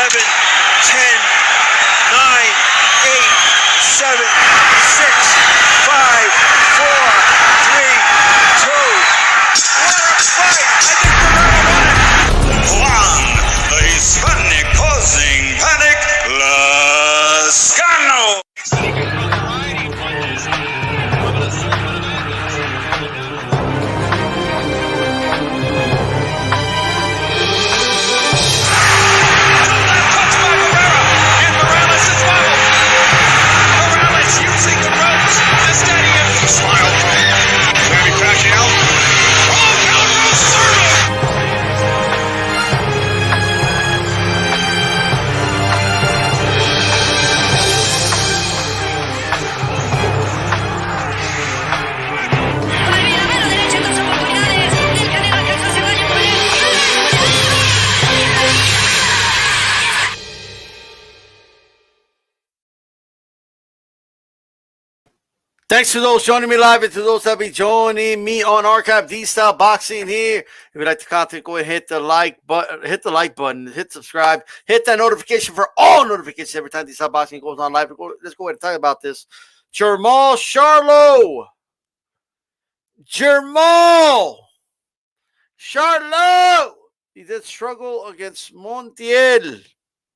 10, 9, 8, 7, 6, 5, 4, 3, 2. What a fight! I think Guerrero won it. Juan, the Hispanic causing panic, Lascano. Thanks to those joining me live and to those that be joining me on archive. DStyleBoxing here. If you like the content, go ahead, hit the like button, hit subscribe, hit that notification for all notifications every time DStyleBoxing goes on live. Let's go ahead and talk about this. Jermall Charlo. He did struggle against Montiel.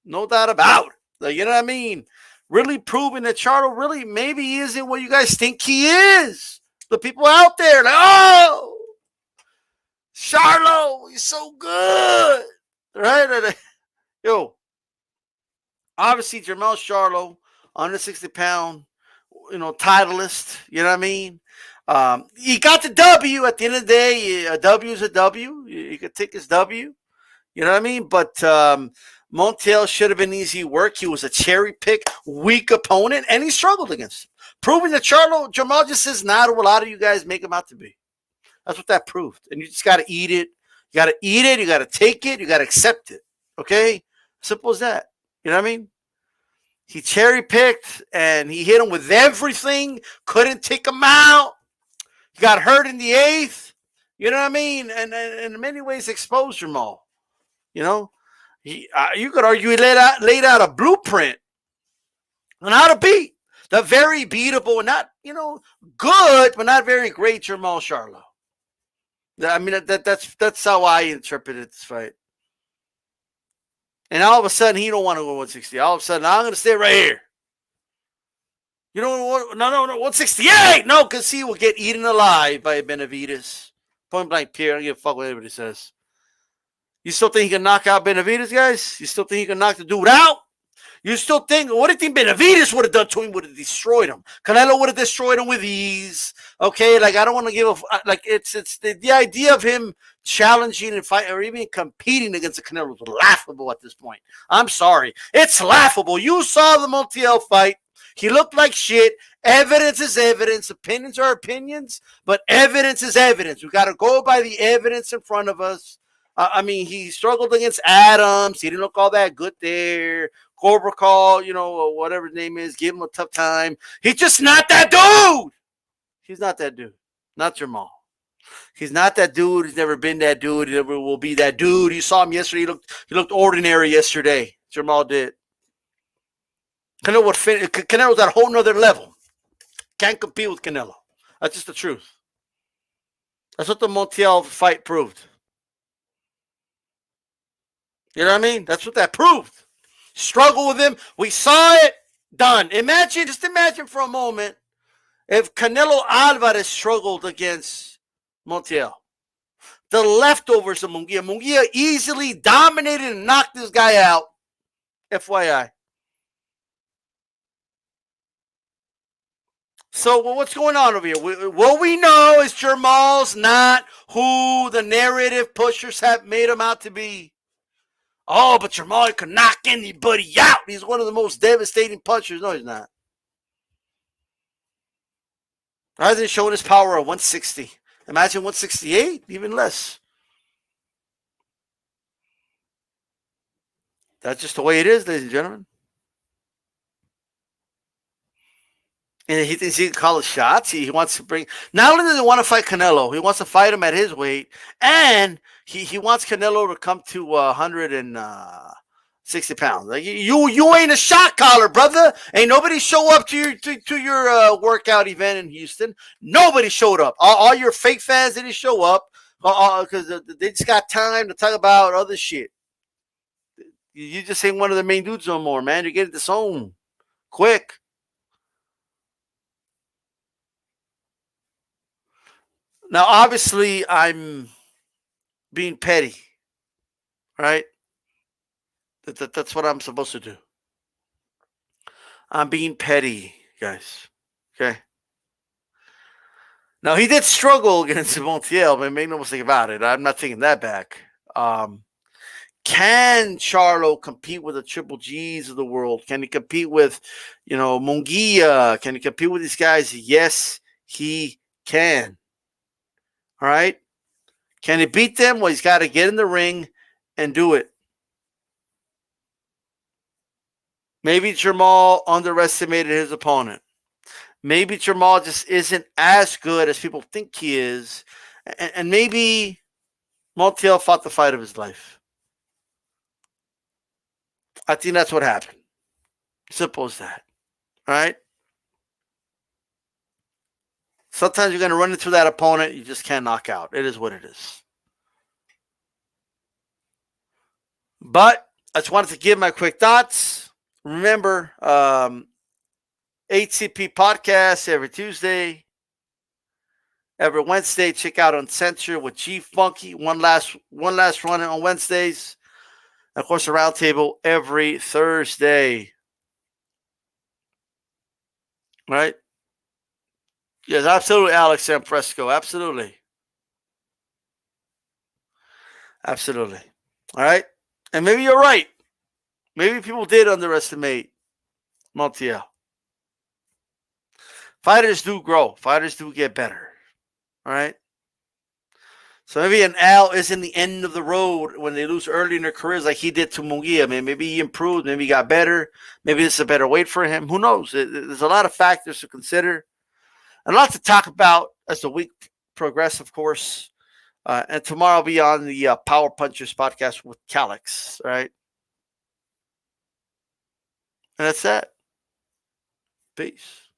No doubt about it. Like, you know what I mean? Really proving that Charlo really maybe he isn't what you guys think he is. The people out there, like, oh, Charlo, he's so good. Right? Yo, obviously, Jermall Charlo, 160-pound, titleist. You know what I mean? He got the W at the end of the day. A W is a W. You could take his W. You know what I mean? But Montiel should have been easy work. He was a cherry pick, weak opponent, and he struggled against him. Proving that Jermall just is not what a lot of you guys make him out to be. That's what that proved. And you just got to eat it. You got to eat it. You got to take it. You got to accept it. Okay? Simple as that. You know what I mean? He cherry picked and he hit him with everything. Couldn't take him out. He got hurt in the 8th. You know what I mean? And in many ways exposed Jermall. You know? You could argue he laid out a blueprint on how to beat the very beatable, not, good, but not very great Jermall Charlo. I mean, that's how I interpreted this fight. And all of a sudden, he don't want to go 160. All of a sudden, I'm going to stay right here. You know what? No, 168. No, because he will get eaten alive by Benavidez. Point blank period. I don't give a fuck what anybody says. You still think he can knock out Benavidez, guys? You still think he can knock the dude out? You still think, what do you think Benavidez would have done to him? Would have destroyed him. Canelo would have destroyed him with ease. Okay, like, I don't want to give a, like, it's the idea of him challenging and fighting or even competing against the Canelo is laughable at this point. I'm sorry. It's laughable. You saw the Montiel fight. He looked like shit. Evidence is evidence. Opinions are opinions, but evidence is evidence. We got to go by the evidence in front of us. I mean, he struggled against Adams. He didn't look all that good there. Cobra Call, whatever his name is, gave him a tough time. He's just not that dude. He's not that dude. Not Jermall. He's not that dude. He's never been that dude. He never will be that dude. You saw him yesterday. He looked ordinary yesterday. Jermall did. Canelo's at a whole nother level. Can't compete with Canelo. That's just the truth. That's what the Montiel fight proved. You know what I mean? That's what that proved. Struggle with him. We saw it. Done. Just imagine for a moment if Canelo Alvarez struggled against Montiel. The leftovers of Munguia. Munguia easily dominated and knocked this guy out. FYI. So what's going on over here? What we know is Jermall's not who the narrative pushers have made him out to be. Oh, but Jermall can knock anybody out. He's one of the most devastating punchers. No, he's not. Rather than showing his power at 160. Imagine 168, even less. That's just the way it is, ladies and gentlemen. And he thinks he can call his shots. He wants to bring. Not only does he want to fight Canelo, he wants to fight him at his weight, and he wants Canelo to come to 160 60 pounds. Like you ain't a shot caller, brother. Ain't nobody show up to your workout event in Houston. Nobody showed up. All your fake fans didn't show up because they just got time to talk about other shit. You just ain't one of the main dudes no more, man. You're getting disowned quick. Now, obviously, I'm being petty, right? That's what I'm supposed to do. I'm being petty, guys. Okay. Now, he did struggle against Montiel, but make no mistake about it. I'm not taking that back. Can Charlo compete with the Triple G's of the world? Can he compete with, Munguia? Can he compete with these guys? Yes, he can. All right. Can he beat them? Well, he's got to get in the ring and do it. Maybe Jermall underestimated his opponent. Maybe Jermall just isn't as good as people think he is. And maybe Montiel fought the fight of his life. I think that's what happened. Simple as that. All right? Sometimes you're going to run into that opponent you just can't knock out. It is what it is. But I just wanted to give my quick thoughts. Remember, HCP podcast every Tuesday. Every Wednesday, check out Uncensored with G Funky. One last run on Wednesdays. And of course, a roundtable every Thursday. Right? Yes, absolutely, Alex Fresco. Absolutely. Absolutely. All right? And maybe you're right. Maybe people did underestimate Montiel. Fighters do grow. Fighters do get better. All right? So maybe an L isn't the end of the road when they lose early in their careers like he did to Munguia. Maybe he improved. Maybe he got better. Maybe this is a better weight for him. Who knows? There's a lot of factors to consider. And a lot to talk about as the week progresses, of course. And tomorrow I'll be on the Power Punchers podcast with Calix. Right? And that's that. Peace.